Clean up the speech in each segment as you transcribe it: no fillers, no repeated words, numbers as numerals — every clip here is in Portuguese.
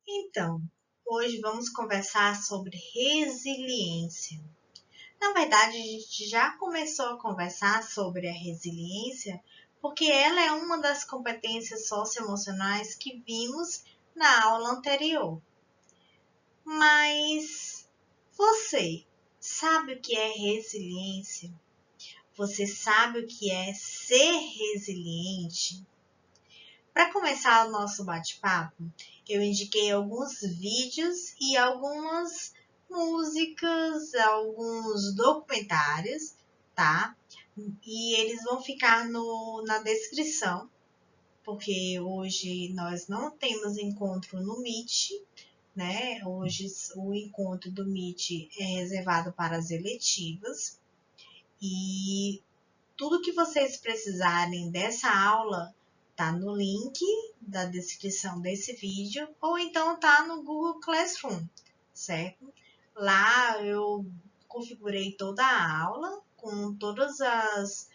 Então, hoje vamos conversar sobre resiliência. Na verdade, a gente já começou a conversar sobre a resiliência porque ela é uma das competências socioemocionais que vimos na aula anterior. Mas você sabe o que é resiliência? Você sabe o que é ser resiliente? Para começar o nosso bate-papo, eu indiquei alguns vídeos e algumas músicas, alguns documentários, tá? E eles vão ficar na descrição, porque hoje nós não temos encontro no Meet, né? Hoje o encontro do Meet é reservado para as eletivas e tudo que vocês precisarem dessa aula tá no link da descrição desse vídeo ou então tá no Google Classroom, certo? Lá eu configurei toda a aula com todas as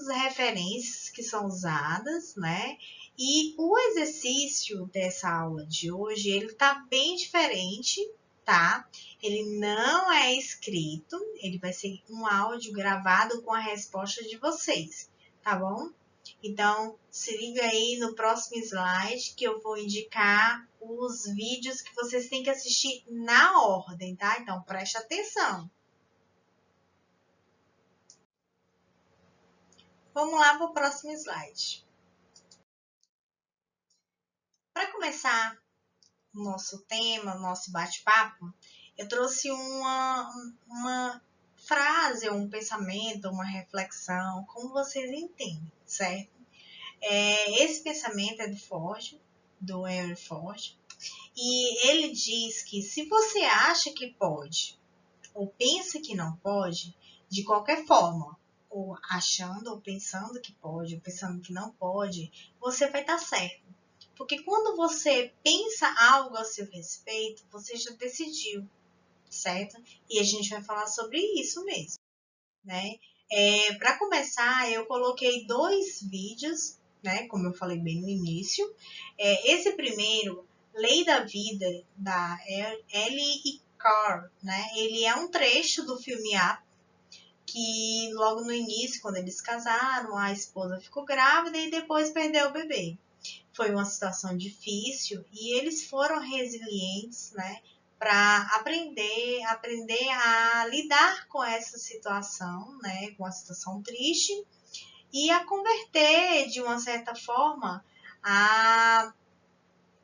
referências que são usadas, né? E o exercício dessa aula de hoje, ele tá bem diferente, tá? Ele não é escrito, ele vai ser um áudio gravado com a resposta de vocês, tá bom? Então, se liga aí no próximo slide que eu vou indicar os vídeos que vocês têm que assistir na ordem, tá? Então, preste atenção. Vamos lá para o próximo slide. Para começar o nosso tema, o nosso bate-papo, eu trouxe uma frase, um pensamento, uma reflexão, como vocês entendem, certo? Esse pensamento é do Henry Ford, e ele diz que se você acha que pode, ou pensa que não pode, de qualquer forma, ou achando, ou pensando que pode, ou pensando que não pode, você vai estar certo. Porque quando você pensa algo a seu respeito, você já decidiu, certo? E a gente vai falar sobre isso mesmo, né? Para começar, eu coloquei 2 vídeos, né? Como eu falei bem no início. Esse primeiro, Lei da Vida, da Ellie Carr, né? Ele é um trecho do filme Up, que logo no início, quando eles casaram, a esposa ficou grávida e depois perdeu o bebê. Foi uma situação difícil e eles foram resilientes, né, para aprender a lidar com essa situação, né, com a situação triste e a converter de uma certa forma a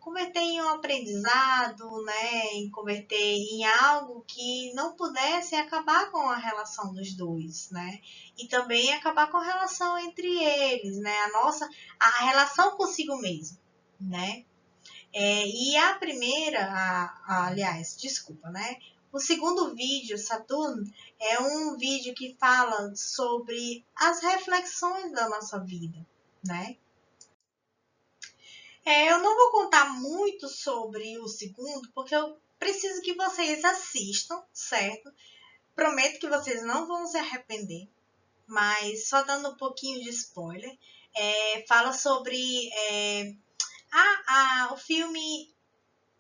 converter em um aprendizado, né, em converter em algo que não pudesse acabar com a relação dos dois, né, e também acabar com a relação entre eles, né, a relação consigo mesmo, né. E a primeira, aliás, desculpa, né, o segundo vídeo, Saturno, é um vídeo que fala sobre as reflexões da nossa vida, né. Eu não vou contar muito sobre o segundo, porque eu preciso que vocês assistam, certo? Prometo que vocês não vão se arrepender, mas só dando um pouquinho de spoiler, fala sobre o filme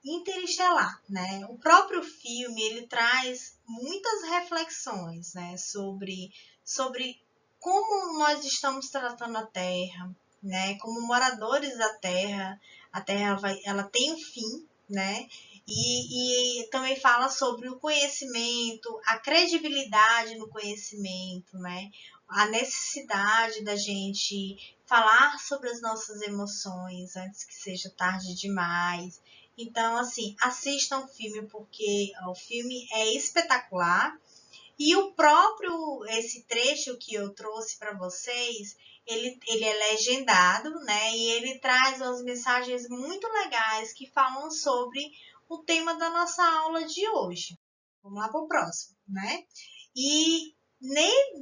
Interestelar, né? O próprio filme ele traz muitas reflexões, né? Sobre como nós estamos tratando a Terra, né? Como moradores da Terra, a Terra ela tem um fim, né? E também fala sobre o conhecimento, a credibilidade no conhecimento, né? A necessidade da gente falar sobre as nossas emoções antes que seja tarde demais. Então, assim, assistam o filme porque o filme é espetacular. E o próprio, esse trecho que eu trouxe para vocês, ele é legendado, né? E ele traz umas mensagens muito legais que falam sobre o tema da nossa aula de hoje. Vamos lá para o próximo, né? E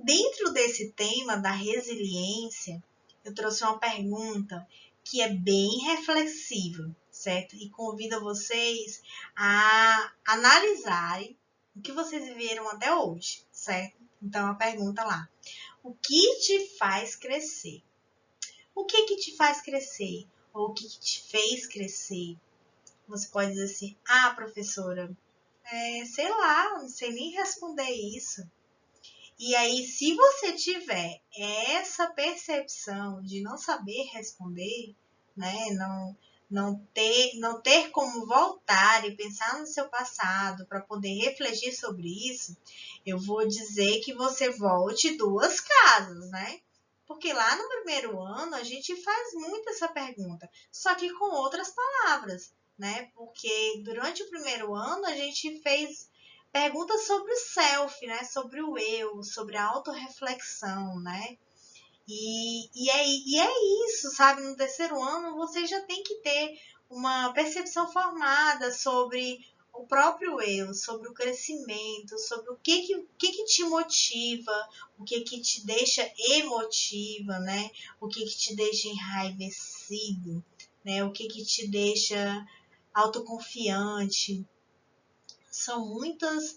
dentro desse tema da resiliência, eu trouxe uma pergunta que é bem reflexiva, certo? E convido vocês a analisarem o que vocês viveram até hoje, certo? Então, a pergunta lá: o que te faz crescer? O que te faz crescer? ou o que te fez crescer. Você pode dizer assim, professora, sei lá, não sei nem responder isso. E aí, se você tiver essa percepção de não saber responder, né, não ter como voltar e pensar no seu passado para poder refletir sobre isso, eu vou dizer que você volte 2 casas, né? Porque lá no primeiro ano a gente faz muito essa pergunta, só que com outras palavras, né? Porque durante o primeiro ano a gente fez perguntas sobre o self, né? Sobre o eu, sobre a autorreflexão, né? E é isso, sabe? No terceiro ano você já tem que ter uma percepção formada sobre o próprio eu, sobre o crescimento, sobre o que te motiva, o que te deixa emotiva, né? O que te deixa enraivecido, né? O que te deixa autoconfiante. São muitas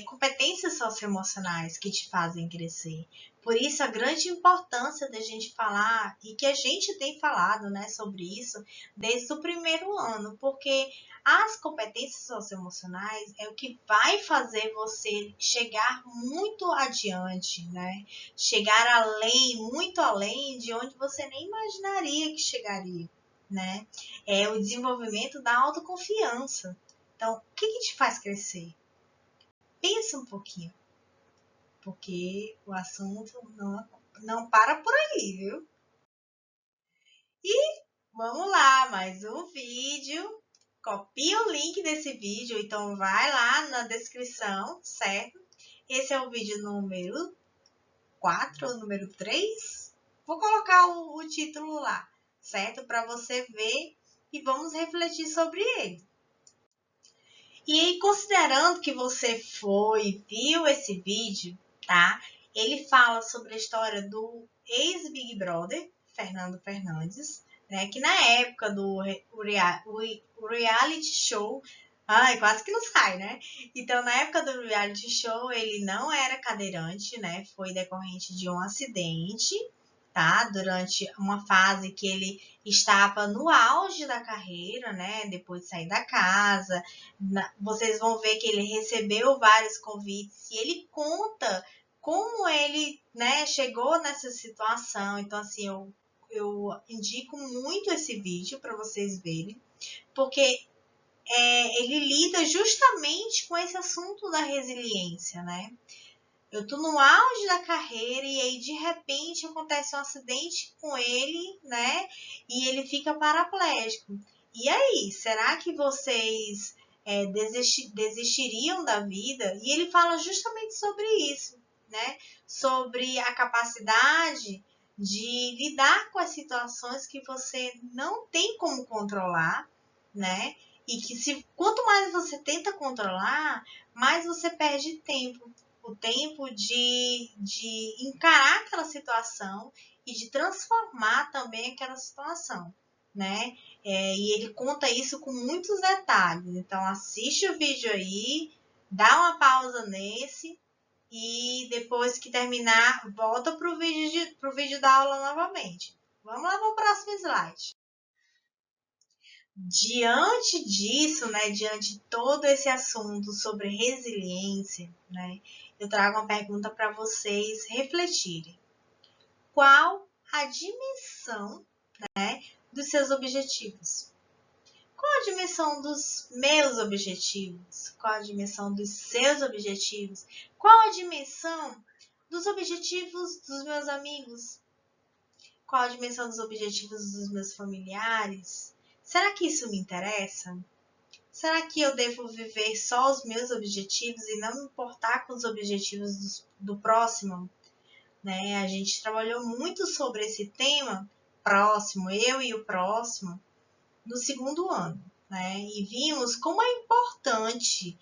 competências socioemocionais que te fazem crescer. Por isso, a grande importância da gente falar, e que a gente tem falado, né, sobre isso desde o primeiro ano, porque as competências socioemocionais é o que vai fazer você chegar muito adiante, né? Chegar além, muito além de onde você nem imaginaria que chegaria, né? É o desenvolvimento da autoconfiança. Então, o que te faz crescer? Pensa um pouquinho, porque o assunto não para por aí, viu? E vamos lá, mais um vídeo. Copia o link desse vídeo, então vai lá na descrição, certo? Esse é o vídeo número 4 ou número 3. Vou colocar o título lá, certo? Para você ver e vamos refletir sobre ele. E aí, considerando que você viu esse vídeo, tá? Ele fala sobre a história do ex-Big Brother, Fernando Fernandes, né? Que na época do reality show, quase que não sai, né? Então, na época do reality show, ele não era cadeirante, né? Foi decorrente de um acidente, tá? Durante uma fase que ele estava no auge da carreira, né? Depois de sair da casa, vocês vão ver que ele recebeu vários convites e ele conta como ele, né, chegou nessa situação. Então, assim, eu indico muito esse vídeo para vocês verem, porque ele lida justamente com esse assunto da resiliência, né? Eu tô no auge da carreira e aí de repente acontece um acidente com ele, né? E ele fica paraplégico. E aí, será que vocês desistiriam da vida? E ele fala justamente sobre isso, né? Sobre a capacidade de lidar com as situações que você não tem como controlar, né? E que quanto mais você tenta controlar, mais você perde tempo. O tempo de encarar aquela situação e de transformar também aquela situação, né? E ele conta isso com muitos detalhes. Então, assiste o vídeo aí, dá uma pausa nesse e depois que terminar, volta pro vídeo da aula novamente. Vamos lá para o próximo slide. Diante disso, né, diante de todo esse assunto sobre resiliência, né, eu trago uma pergunta para vocês refletirem. Qual a dimensão, né, dos seus objetivos? Qual a dimensão dos meus objetivos? Qual a dimensão dos seus objetivos? Qual a dimensão dos objetivos dos meus amigos? Qual a dimensão dos objetivos dos meus familiares? Será que isso me interessa? Será que eu devo viver só os meus objetivos e não me importar com os objetivos do próximo? Né? A gente trabalhou muito sobre esse tema próximo, eu e o próximo, no segundo ano. Né? E vimos como é importante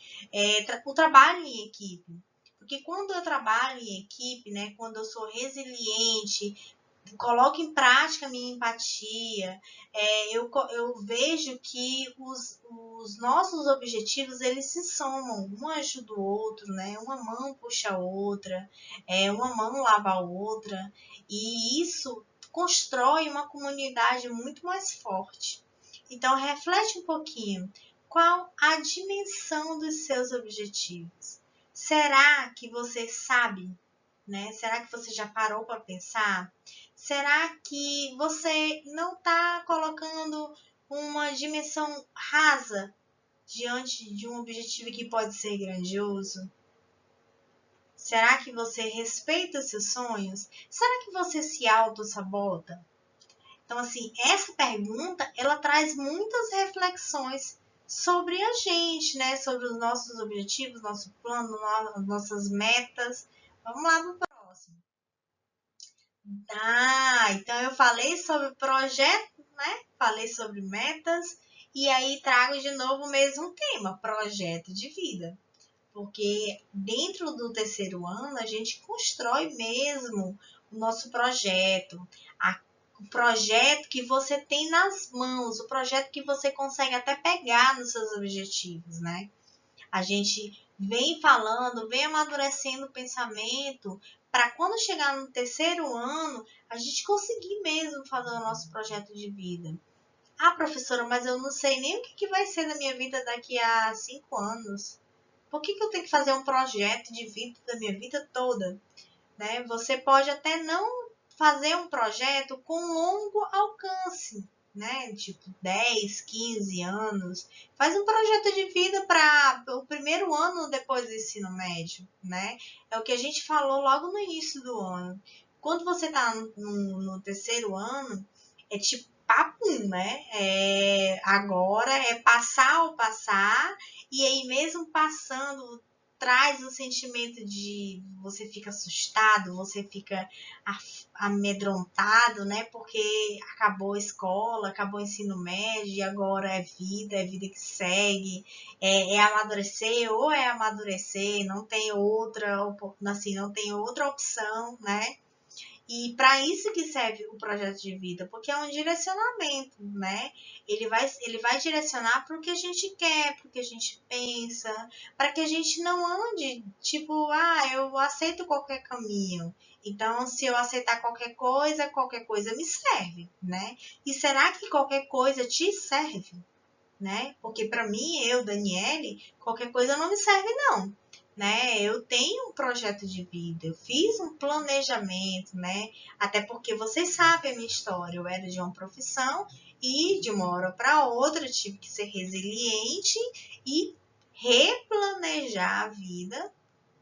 o trabalho em equipe. Porque quando eu trabalho em equipe, né, quando eu sou resiliente, coloco em prática a minha empatia, eu vejo que os nossos objetivos, eles se somam, um ajuda o outro, né? Uma mão puxa a outra, uma mão lava a outra, e isso constrói uma comunidade muito mais forte. Então, reflete um pouquinho. Qual a dimensão dos seus objetivos? Será que você sabe, né? Será que você já parou para pensar? Será que você não está colocando uma dimensão rasa diante de um objetivo que pode ser grandioso? Será que você respeita seus sonhos? Será que você se auto-sabota? Então, assim, essa pergunta, ela traz muitas reflexões sobre a gente, né? Sobre os nossos objetivos, nosso plano, nossas metas. Vamos lá no próximo. Então eu falei sobre projeto, né? Falei sobre metas e aí trago de novo o mesmo tema, projeto de vida. Porque dentro do terceiro ano a gente constrói mesmo o nosso projeto, o projeto que você tem nas mãos, o projeto que você consegue até pegar nos seus objetivos, né? A gente vem falando, vem amadurecendo o pensamento para quando chegar no terceiro ano, a gente conseguir mesmo fazer o nosso projeto de vida. Ah, professora, mas eu não sei nem o que vai ser da minha vida daqui a 5 anos. Por que eu tenho que fazer um projeto de vida da minha vida toda? Né? Você pode até não fazer um projeto com longo alcance, né? Tipo 10, 15 anos. Faz um projeto de vida para o primeiro ano depois do ensino médio, né? É o que a gente falou logo no início do ano. Quando você está no terceiro ano, é tipo papum, né? Agora é passar ou passar, e aí mesmo passando traz o sentimento de você fica assustado, você fica amedrontado, né? Porque acabou a escola, acabou o ensino médio e agora é vida que segue, amadurecer ou é amadurecer, não tem outra, assim, não tem outra opção, né? E para isso que serve o projeto de vida, porque é um direcionamento, né? Ele vai direcionar para o que a gente quer, para o que a gente pensa, para que a gente não ande tipo, eu aceito qualquer caminho. Então, se eu aceitar qualquer coisa me serve, né? E será que qualquer coisa te serve, né? Porque para mim, Daniele, qualquer coisa não me serve, não. Né? Eu tenho um projeto de vida, eu fiz um planejamento, né? Até porque vocês sabem a minha história, eu era de uma profissão e de uma hora para outra eu tive que ser resiliente e replanejar a vida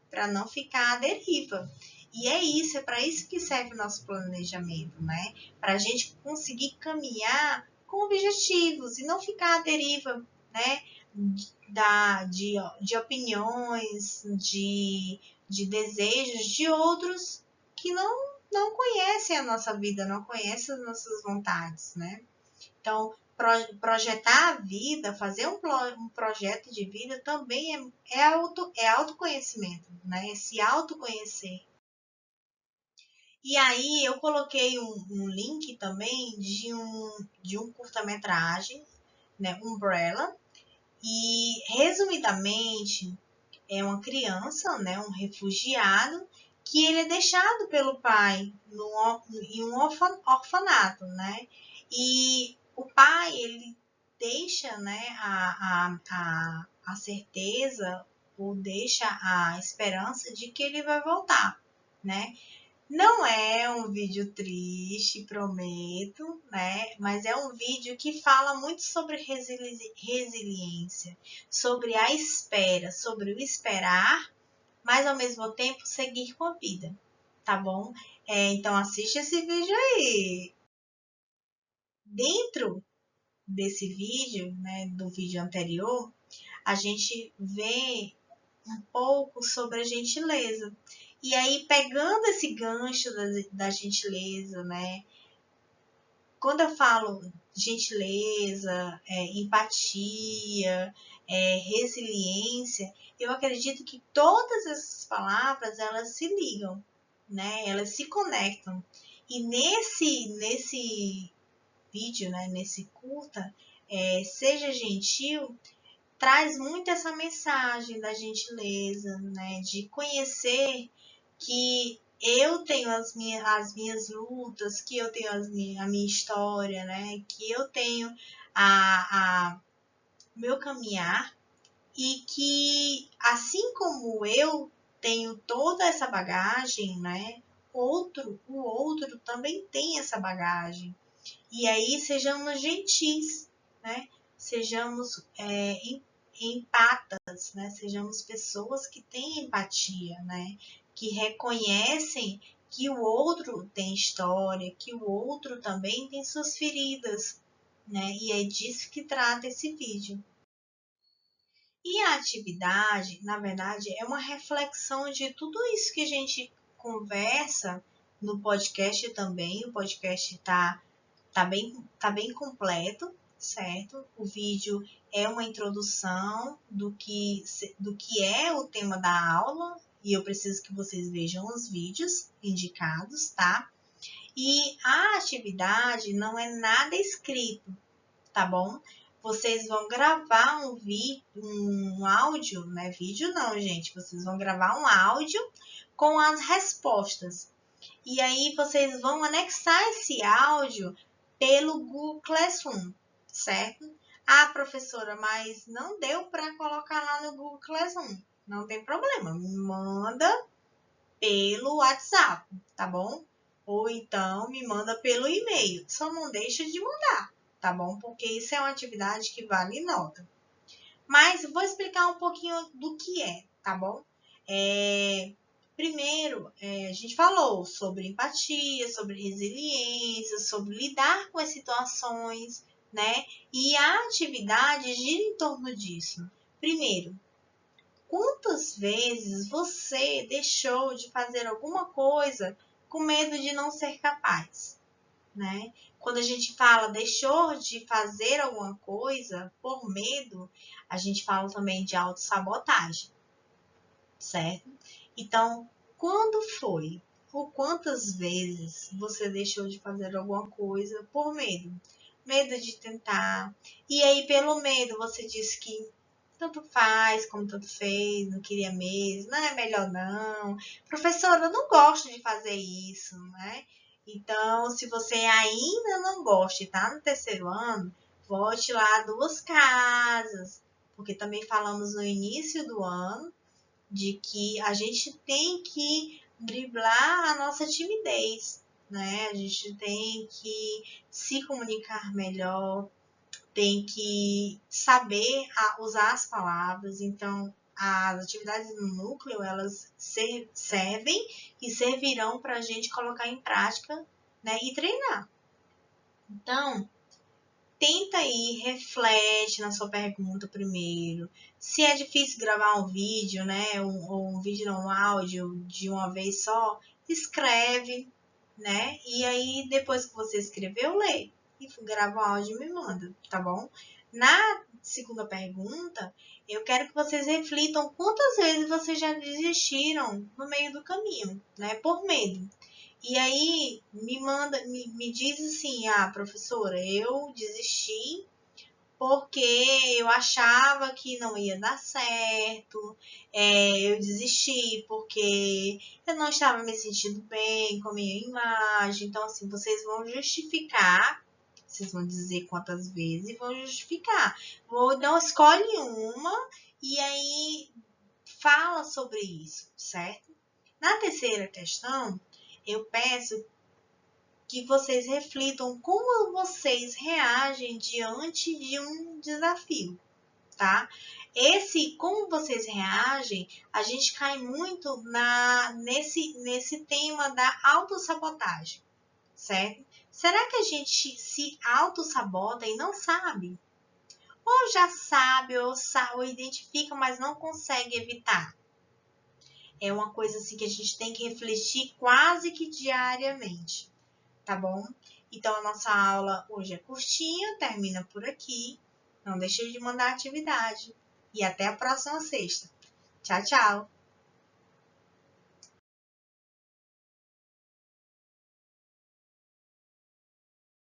para não ficar à deriva. E é isso, é para isso que serve o nosso planejamento, né? Para a gente conseguir caminhar com objetivos e não ficar à deriva, né? De opiniões, de desejos de outros que não conhecem a nossa vida, não conhecem as nossas vontades, né? Então, projetar a vida, fazer um projeto de vida também é autoconhecimento, né? É se autoconhecer. E aí eu coloquei um link também de um curta-metragem, né? Umbrella. E, resumidamente, é uma criança, né? Um refugiado, que ele é deixado pelo pai em um orfanato, né? E o pai, ele deixa, né, a certeza ou deixa a esperança de que ele vai voltar, né? Não é um vídeo triste, prometo, né? Mas é um vídeo que fala muito sobre resiliência, sobre a espera, sobre o esperar, mas ao mesmo tempo seguir com a vida, tá bom? Então assiste esse vídeo aí. Dentro desse vídeo, né, do vídeo anterior, a gente vê um pouco sobre a gentileza. E aí, pegando esse gancho da gentileza, né? Quando eu falo gentileza, empatia, resiliência, eu acredito que todas essas palavras, elas se ligam, né? Elas se conectam. E nesse vídeo, né? Nesse curta, Seja Gentil, traz muito essa mensagem da gentileza, né? De conhecer que eu tenho as minhas lutas, que eu tenho a minha história, né? Que eu tenho a meu caminhar e que, assim como eu tenho toda essa bagagem, né? O outro também tem essa bagagem. E aí sejamos gentis, né? Sejamos empatas, né? Sejamos pessoas que têm empatia, né? Que reconhecem que o outro tem história, que o outro também tem suas feridas, né? E é disso que trata esse vídeo. E a atividade, na verdade, é uma reflexão de tudo isso que a gente conversa no podcast também. O podcast tá bem completo, certo? O vídeo é uma introdução do que é o tema da aula e eu preciso que vocês vejam os vídeos indicados, tá? E a atividade não é nada escrito, tá bom? Vocês vão gravar um áudio, né? Vídeo não, gente. Vocês vão gravar um áudio com as respostas. E aí vocês vão anexar esse áudio pelo Google Classroom, certo? Ah, professora, mas não deu para colocar lá no Google Classroom. Não tem problema, me manda pelo WhatsApp, tá bom? Ou então me manda pelo e-mail. Só não deixa de mandar, tá bom? Porque isso é uma atividade que vale nota. Mas vou explicar um pouquinho do que é, tá bom? Primeiro, a gente falou sobre empatia, sobre resiliência, sobre lidar com as situações, né? E a atividade gira em torno disso. Primeiro, quantas vezes você deixou de fazer alguma coisa com medo de não ser capaz, né? Quando a gente fala deixou de fazer alguma coisa por medo, a gente fala também de autossabotagem, certo? Então, quando foi ou quantas vezes você deixou de fazer alguma coisa por medo? Medo de tentar. E aí, pelo medo, você disse que tanto faz como tanto fez, não queria mesmo, não é melhor não. Professora, eu não gosto de fazer isso, né? Então, se você ainda não gosta e está no terceiro ano, volte lá 2 casas, porque também falamos no início do ano de que a gente tem que driblar a nossa timidez, né? A gente tem que se comunicar melhor, tem que saber usar as palavras. Então, as atividades no núcleo, elas servem e servirão para a gente colocar em prática, né? E treinar. Então, tenta aí, reflete na sua pergunta primeiro. Se é difícil gravar um vídeo, né? Um vídeo não, um áudio de uma vez só, escreve, né? E aí, depois que você escreveu, lê. E grava o áudio e me manda, tá bom? Na segunda pergunta, eu quero que vocês reflitam quantas vezes vocês já desistiram no meio do caminho, né? Por medo. E aí me diz assim, professora, eu desisti porque eu achava que não ia dar certo, eu desisti porque eu não estava me sentindo bem com a minha imagem. Então, assim, vocês vão justificar, vocês vão dizer quantas vezes e vão justificar. Então, escolhe uma e aí fala sobre isso, certo? Na terceira questão, eu peço que vocês reflitam como vocês reagem diante de um desafio, tá? Como vocês reagem, a gente cai muito nesse tema da autossabotagem, certo? Será que a gente se autossabota e não sabe? Ou já sabe, ou identifica, mas não consegue evitar? É uma coisa assim que a gente tem que refletir quase que diariamente, tá bom? Então, a nossa aula hoje é curtinha, termina por aqui. Não deixe de mandar atividade. E até a próxima sexta. Tchau, tchau!